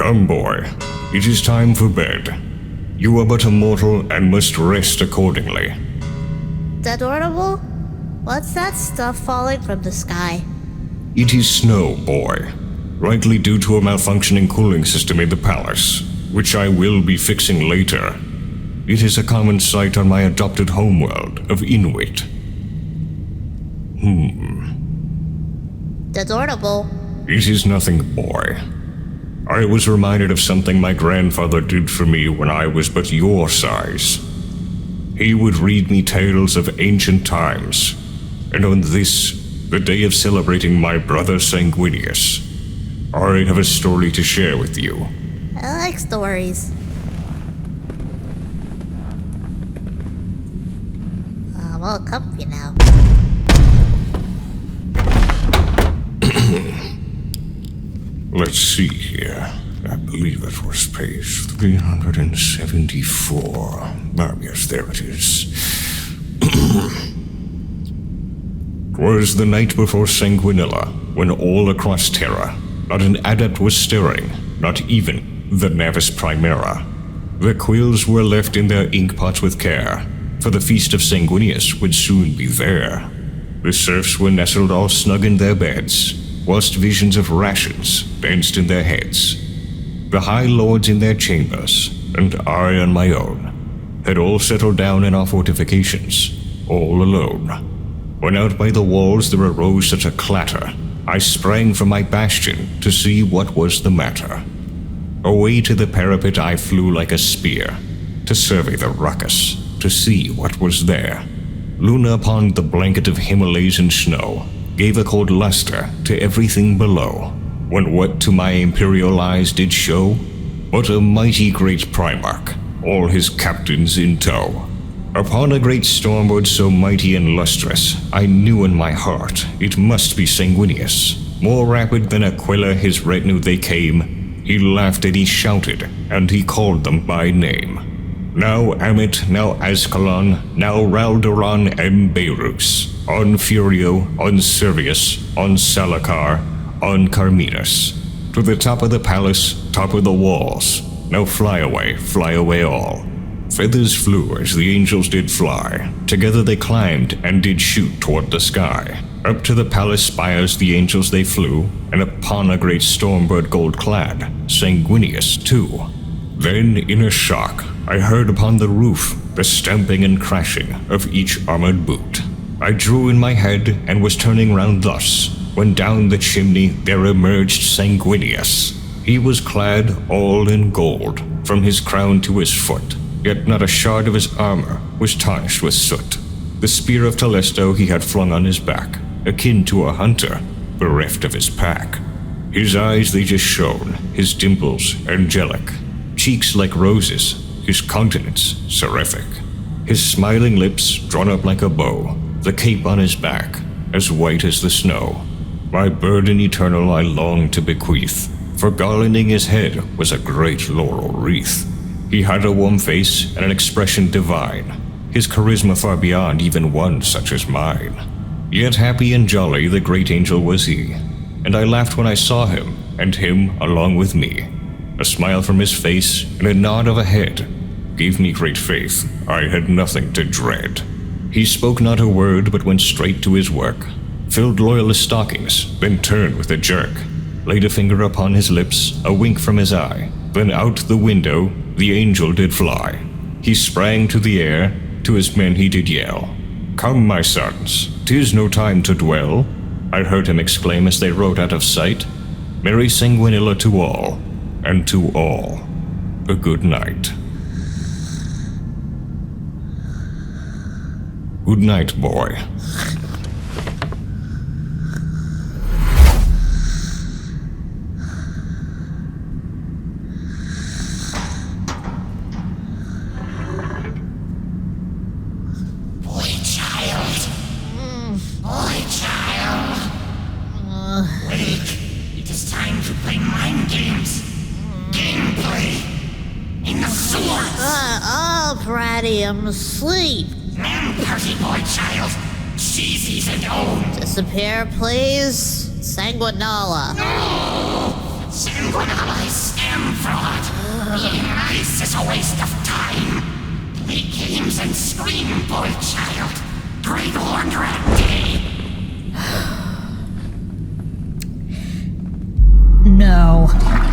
Come, boy. It is time for bed. You are but a mortal and must rest accordingly. Adorable? What's that stuff falling from the sky? It is snow, boy. Likely due to a malfunctioning cooling system in the palace, which I will be fixing later. It is a common sight on my adopted homeworld of Inuit. Adorable. It is nothing, boy. I was reminded of something my grandfather did for me when I was but your size. He would read me tales of ancient times, and on this, the day of celebrating my brother Sanguinius, I have a story to share with you. I like stories. I'm all comfy now. Let's see here. I believe it was page 374. Yes, there it is. 'Twas the night before Sanguinala, when all across Terra, not an adept was stirring, not even the Navis Primera. The quills were left in their inkpots with care, for the feast of Sanguinius would soon be there. The serfs were nestled all snug in their beds, whilst visions of rations danced in their heads. The high lords in their chambers, and I on my own, had all settled down in our fortifications, all alone. When out by the walls there arose such a clatter, I sprang from my bastion to see what was the matter. Away to the parapet I flew like a spear, to survey the ruckus, to see what was there. Luna upon the blanket of Himalayan snow gave a cold luster to everything below, when what to my imperial eyes did show, but a mighty great Primarch, all his captains in tow. Upon a great stormboard so mighty and lustrous, I knew in my heart it must be Sanguinius. More rapid than Aquila his retinue they came, he laughed and he shouted, and he called them by name. Now Amit, now Ascalon, now Raldoron and Beirus, on Furio, on Servius, on Salakar, on Carminus. To the top of the palace, top of the walls, now fly away all. Feathers flew as the angels did fly, together they climbed and did shoot toward the sky. Up to the palace spires the angels they flew, and upon a great stormbird gold-clad, Sanguinius too. Then in a shock, I heard upon the roof the stamping and crashing of each armored boot. I drew in my head and was turning round thus, when down the chimney there emerged Sanguinius. He was clad all in gold, from his crown to his foot, yet not a shard of his armor was tarnished with soot. The spear of Telesto he had flung on his back, akin to a hunter, bereft of his pack. His eyes they just shone, his dimples angelic, cheeks like roses, his countenance seraphic. His smiling lips drawn up like a bow, the cape on his back, as white as the snow. My burden eternal I longed to bequeath, for garlanding his head was a great laurel wreath. He had a warm face and an expression divine, his charisma far beyond even one such as mine. Yet happy and jolly the great angel was he, and I laughed when I saw him, and him along with me. A smile from his face and a nod of a head gave me great faith I had nothing to dread. He spoke not a word but went straight to his work, filled loyalist stockings, then turned with a jerk, laid a finger upon his lips, a wink from his eye, then out the window the angel did fly. He sprang to the air, to his men he did yell, "Come, my sons, 'tis no time to dwell." I heard him exclaim as they rode out of sight, "Merry Sanguinala to all, and to all a good night." Good night, boy. I'm asleep. Party boy child. Cheesies and own. Disappear, please. Sanguinala. No! Sanguinala is damn fraud. This is a waste of time. He games and scream, poor child. Great wonder at day. No.